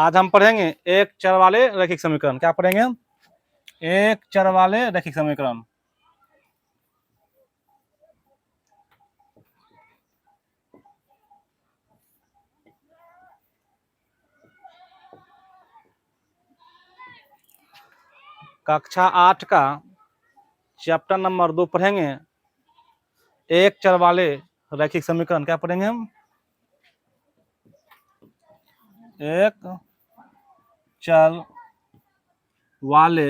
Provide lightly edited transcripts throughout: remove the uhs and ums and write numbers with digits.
आज हम पढ़ेंगे एक चर वाले रैखिक समीकरण। क्या पढ़ेंगे? एक चर वाले रैखिक समीकरण। कक्षा 8 का चैप्टर नंबर 2 पढ़ेंगे, एक चर वाले रैखिक समीकरण। क्या पढ़ेंगे हम? एक चर वाले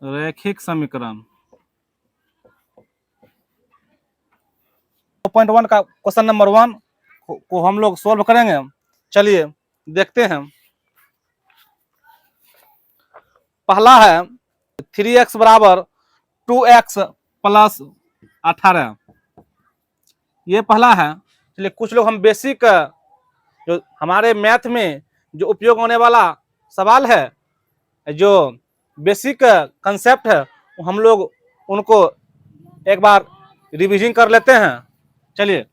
रैखिक समीकरण। 2.1 का क्वेश्चन नंबर 1 को हम लोग सोल्व करेंगे। चलिए देखते हैं। पहला है 3x बराबर 2x प्लस 18। ये पहला है। चलिए कुछ लोग हम बेसिक जो हमारे मैथ में जो उपयोग होने वाला सवाल है, जो बेसिक कंसेप्ट है, हम लोग उनको एक बार रिवीजन कर लेते हैं। चलिए,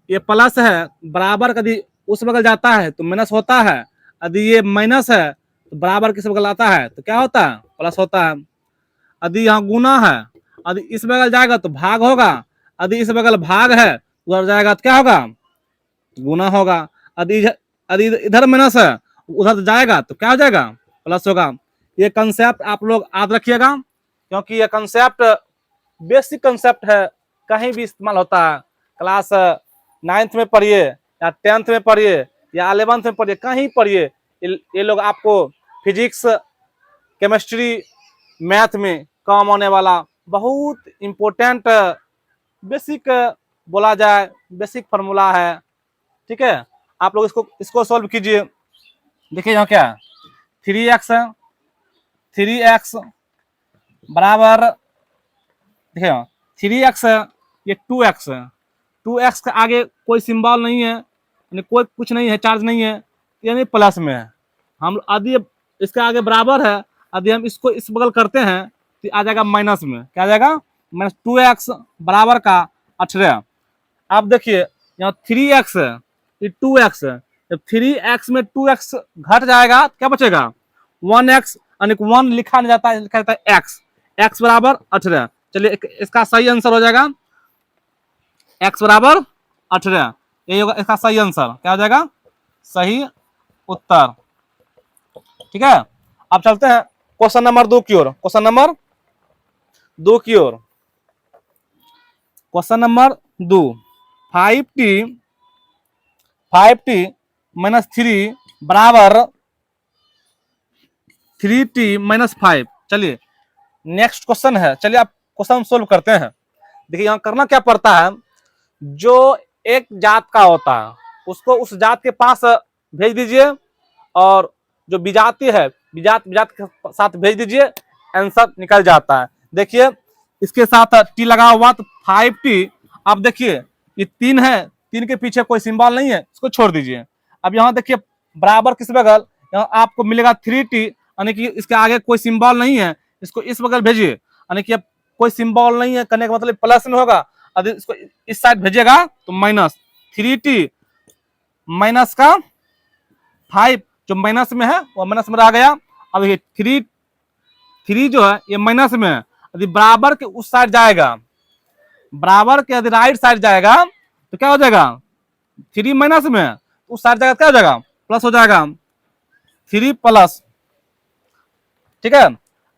ये प्लस है, बराबर यदि उस बगल जाता है तो माइनस होता है। यदि ये माइनस है तो बराबर किस बगल आता है तो क्या होता है? प्लस होता है। यदि यहाँ गुना है, यदि इस बगल जाएगा तो भाग होगा। यदि इस बगल भाग है उधर जाएगा तो क्या होगा? गुना होगा। यदि इधर माइनस है उधर जाएगा तो क्या हो जाएगा? प्लस होगा। ये कंसेप्ट आप लोग याद रखिएगा, क्योंकि ये कंसेप्ट बेसिक कंसेप्ट है, कहीं भी इस्तेमाल होता है। क्लास 9th में पढ़िए या 10th में पढ़िए या 11th में पढ़िए, कहीं पढ़िए, ये लोग आपको फिजिक्स, केमिस्ट्री, मैथ में काम आने वाला बहुत इम्पोर्टेंट बेसिक बोला जाए बेसिक फार्मूला है। ठीक है, आप लोग इसको सॉल्व कीजिए। देखिए यहाँ क्या है, 3x है, 3x बराबर, देखिए 3x है, ये 2x है। 2x के आगे कोई सिंबल नहीं है, यानी कोई कुछ नहीं है, चार्ज नहीं है, यानी प्लस में है। हम यदि इसके आगे बराबर है, यदि हम इसको इस बगल करते हैं तो आ जाएगा माइनस में। क्या आ जाएगा? -2x बराबर का 18। अब देखिए यहाँ 3x है, ये 2x है। जब 3x में 2x घट जाएगा तो क्या बचेगा? 1x, यानी 1 लिखा नहीं जाता है, लिखा जाता है x। x बराबर 18। चलिए इसका सही आंसर हो जाएगा x बराबर 18। यही होगा इसका सही आंसर। क्या हो जाएगा? सही उत्तर। ठीक है, अब चलते हैं क्वेश्चन नंबर 2 की ओर। क्वेश्चन नंबर 2 की ओर। क्वेश्चन नंबर 2, 5t माइनस 3 बराबर 3t माइनस 5। चलिए नेक्स्ट क्वेश्चन है। चलिए आप क्वेश्चन सोल्व करते हैं। देखिए यहाँ करना क्या पड़ता है, जो एक जात का होता है उसको उस जात के पास भेज दीजिए, और जो विजातीय है विजात के साथ भेज दीजिए, आंसर निकल जाता है। देखिए इसके साथ टी लगा हुआ तो 5t। अब देखिए ये 3 है, 3 के पीछे कोई सिंबल नहीं है, इसको छोड़ दीजिए। अब यहाँ देखिए बराबर किस बगल, यहाँ आपको मिलेगा 3t, यानी कि इसके आगे कोई सिंबल नहीं है, इसको इस बगल भेजिए, यानी कि कोई सिंबल नहीं है करने का मतलब प्लस में होगा। यदि इसको इस साइड भेजिएगा तो माइनस 3t माइनस का 5, जो माइनस में है वो माइनस में रह गया। अब ये 3 जो है ये माइनस में है, यदि बराबर के उस साइड जाएगा, बराबर के यदि राइट साइड जाएगा तो क्या हो जाएगा? 3 माइनस में है, उस साइड जाएगा क्या हो जाएगा? प्लस हो जाएगा, 3 प्लस। ठीक है,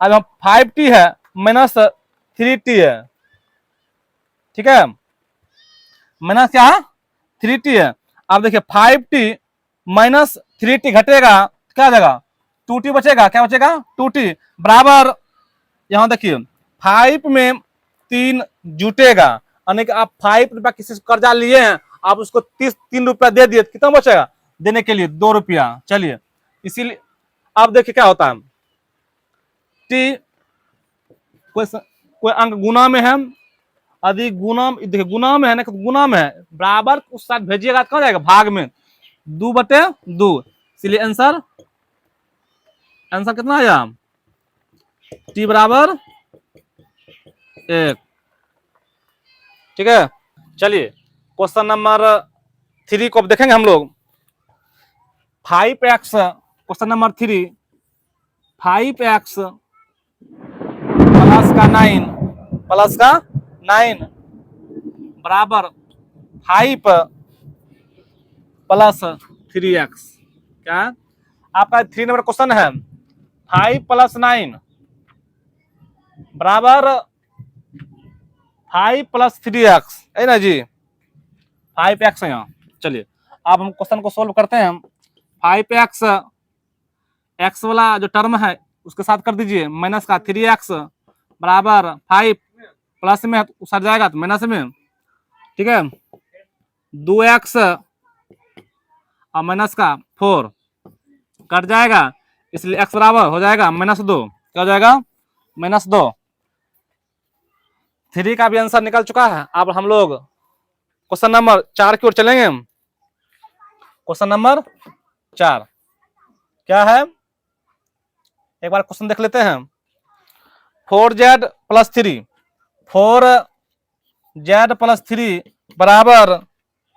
अब हम 5t है माइनस 3t है। ठीक है, माइनस क्या है? 3t है। अब देखिए 5t माइनस 3t घटेगा तो क्या आ जाएगा? 2t बचेगा। क्या बचेगा? 2t बराबर, यहां देखिए 5 में 3 जुटेगा, यानी कि आप 5 रुपया किसी से कर्जा लिए हैं, आप उसको 3 रुपया दे दिए, कितना बचेगा देने के लिए? 2 रुपया। चलिए इसीलिए अब देखिए क्या होता है, टी कोई अंक गुना में है, यदि गुना, देखिए गुना में है ना, गुना में है, बराबर उस साथ भेजिएगा तो कहाँ जाएगा? भाग में, 2/2। इसलिए आंसर कितना आया? टी बराबर 1। ठीक है, चलिए क्वेश्चन नंबर 3 को अब देखेंगे हम लोग। 5x question number 3, 5x plus का 9 बराबर 5 प्लस 3x। क्या आपका 3 नंबर क्वेश्चन है। 5 प्लस 9 बराबर 5 प्लस 3x है ना जी। 5x है यहाँ। चलिए अब हम क्वेश्चन को सोल्व करते हैं। 5x x वाला जो टर्म है उसके साथ कर दीजिए माइनस का 3x बराबर 5 प्लस में सट जाएगा तो माइनस में, ठीक है। 2x और माइनस का 4 कट जाएगा, इसलिए x बराबर हो जाएगा -2। क्या हो जाएगा? -2। 3 का भी आंसर निकल चुका है। अब हम लोग क्वेश्चन नंबर 4 की ओर चलेंगे। क्वेश्चन नंबर 4 क्या है, एक बार क्वेश्चन देख लेते हैं। 4z प्लस 3, 4z प्लस 3 बराबर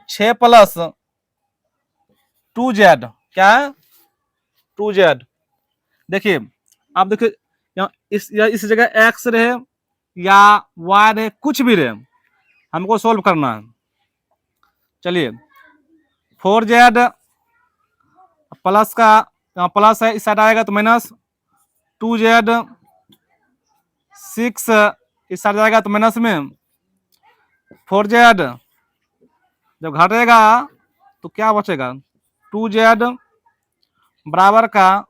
6 प्लस 2z। क्या है? 2z। देखिए आप देखिए यहाँ इस जगह x रहे या y रहे, कुछ भी रहे, हमको सोल्व करना है। चलिए 4z प्लस का प्लस है, इस साइड आएगा तो माइनस, 2z 6 इस साइड जाएगा तो माइनस में, 4z जब घटेगा तो क्या बचेगा? 2z बराबर का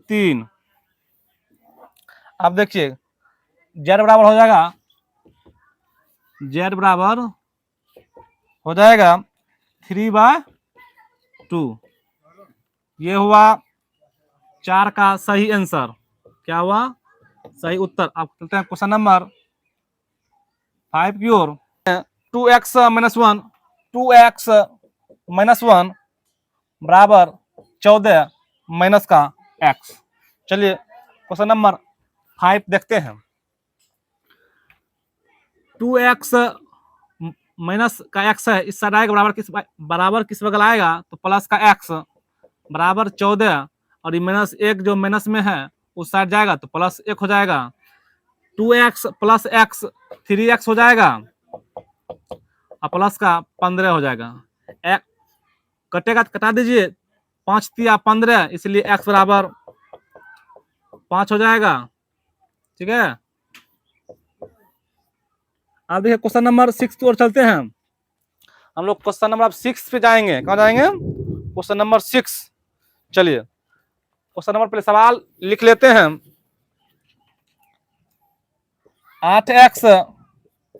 3। अब देखिए z बराबर हो जाएगा, z बराबर हो जाएगा 3/2। ये हुआ 4 का सही आंसर। क्या हुआ? सही उत्तर। अब चलते हैं क्वेश्चन नंबर 5 की ओर। 2x माइनस 1, 2x माइनस 1 बराबर 14 माइनस का x। चलिए क्वेश्चन नंबर 5 देखते हैं। 2x माइनस का x है, इस साइड आएगा बराबर किस बगल आएगा तो प्लस का x बराबर 14, और ये माइनस 1 जो माइनस में है उस साइड जाएगा तो प्लस 1 हो जाएगा। 2x प्लस x 3x हो जाएगा और प्लस का 15 हो जाएगा। कटेगा तो कटा दीजिए, 5 तिया 15, इसलिए x बराबर 5 हो जाएगा। ठीक है। अब देखिए क्वेश्चन नंबर 6 की ओर चलते हैं हम लोग। क्वेश्चन नंबर 6 पे जाएंगे। कहाँ जाएंगे? Question number 6। चलिए क्वेश्चन नंबर पहले सवाल लिख लेते हैं। 8x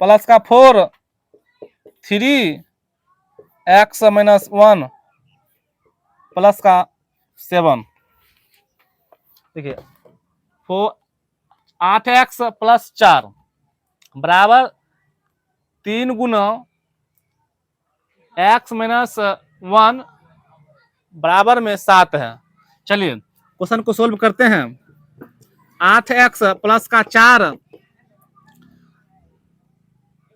प्लस का 4, 3x माइनस 1 प्लस का 7। देखिए 8x प्लस 4 बराबर 3 गुना x माइनस 1 बराबर में 7 है। चलिए क्वेश्चन को सोल्व करते हैं। 8x प्लस का 4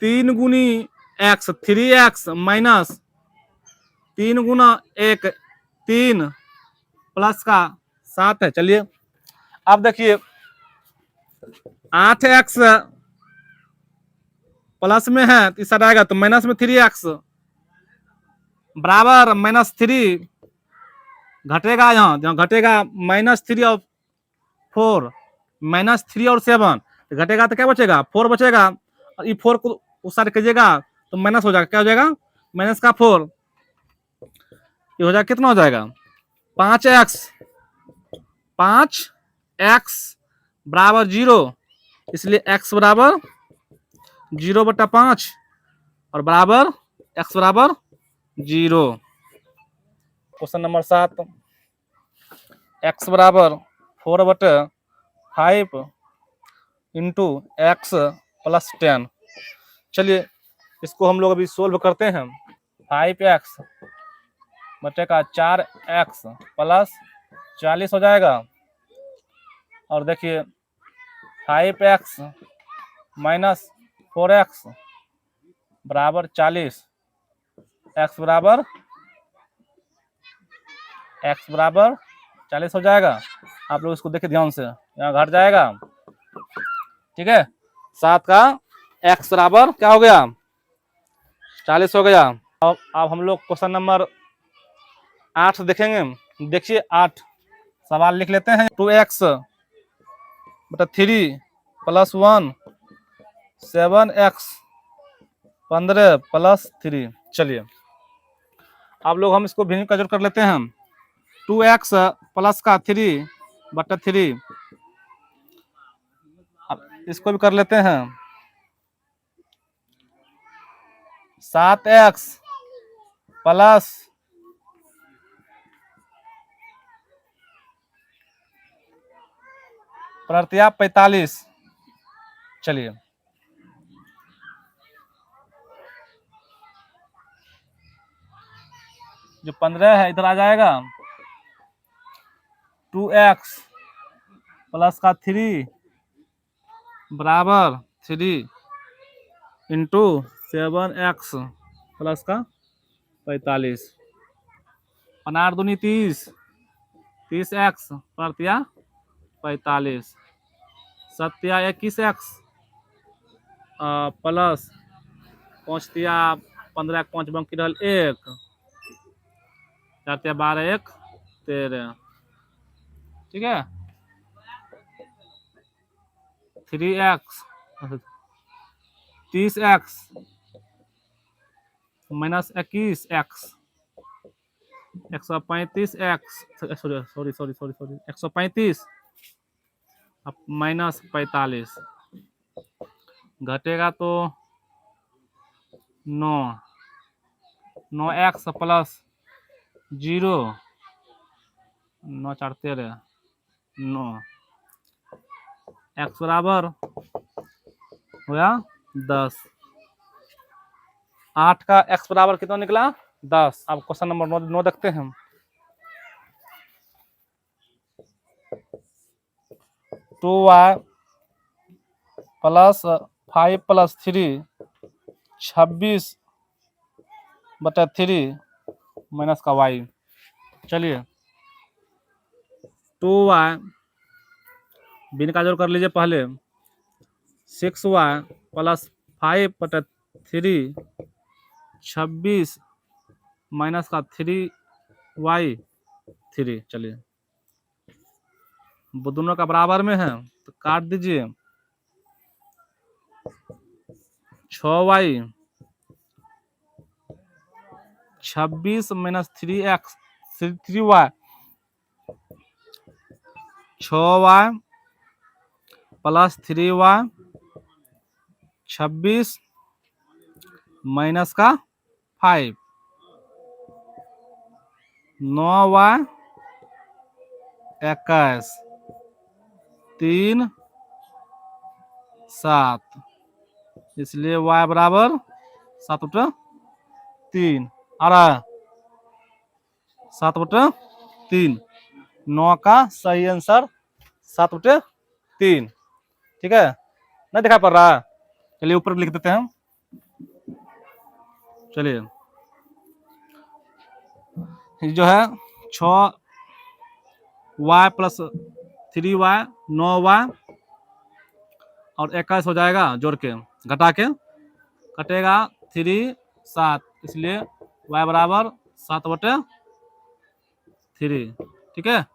3 गुनी x, 3x माइनस 3 गुना 1 3 प्लस का 7 है। चलिए अब देखिए 8x प्लस में है तो इस साइड आएगा तो माइनस में 3x बराबर -3 घटेगा, यहाँ जहाँ घटेगा -3 और 4, -3 और 7 घटेगा तो क्या बचेगा? 4 बचेगा, और ये 4 को उस साइड कीजिएगा तो माइनस हो जाएगा। क्या हो जाएगा? माइनस का 4। ये हो जाएगा, कितना हो जाएगा? 5x बराबर 0, इसलिए x बराबर 0/5 और बराबर x बराबर 0। क्वेश्चन नंबर 7, x बराबर 4/5 इंटू x प्लस 10। चलिए इसको हम लोग अभी सोल्व करते हैं। 5x बटे का 4x प्लस 40 हो जाएगा, और देखिए 5x माइनस 4x बराबर 40 x बराबर 40 हो जाएगा। आप लोग इसको देखिए ध्यान से, यहाँ घट जाएगा, ठीक है। 7 का x बराबर क्या हो गया, 40 हो गया। अब हम लोग क्वेश्चन नंबर 8 देखेंगे। देखिए 8 सवाल लिख लेते हैं। 2x बटा 3 प्लस 1 7x 15 प्लस 3। चलिए अब लोग हम इसको भिन्न का जोड़ कर लेते हैं। 2x प्लस का 3 बटा 3, अब इसको भी कर लेते हैं। 7x plus 45। चलिए जो 15 है इधर आ जाएगा। 2x प्लस का 3 बराबर 3 इंटू 7x प्लस का 45। 15 दूनी 30, 30x प्रतिया 45, 21x प्लस 5 तिया 15 5 बाकी रहल 1, 4 तिया 12 1 13, ठीक है। 3x 30x minus 21x 135x sorry 135 minus 45 घटेगा तो 9x प्लस 0 9 4 13 9 x बराबर हुआ 10। 8 का x बराबर कितना निकला 10। अब क्वेश्चन नंबर 9 देखते हैं। 2y प्लस 5 प्लस 3 26 बटा 3 माइनस का y। चलिए 2y बिन का जोड़ कर लीजिए पहले। 6y प्लस 5 बटा 3 26 माइनस का 3y 3। चलिए वो दोनों का बराबर में है तो काट दीजिए। 6y 26 minus 3x 3y 6y plus 3y 26 minus का 5 9y 21 3 7, इसलिए y बराबर 7 बटा 3 आ रहा है। 7 बटा 3 9 का सही आंसर 7 बटे 3, ठीक है। नहीं दिखाई पड़ रहा है, चलिए ऊपर लिख देते हैं। चलिए जो है 6y प्लस 3y 9y और 21 हो जाएगा जोड़ के, घटा के कटेगा 3 7, इसलिए y बराबर 7 बटे 3, ठीक है।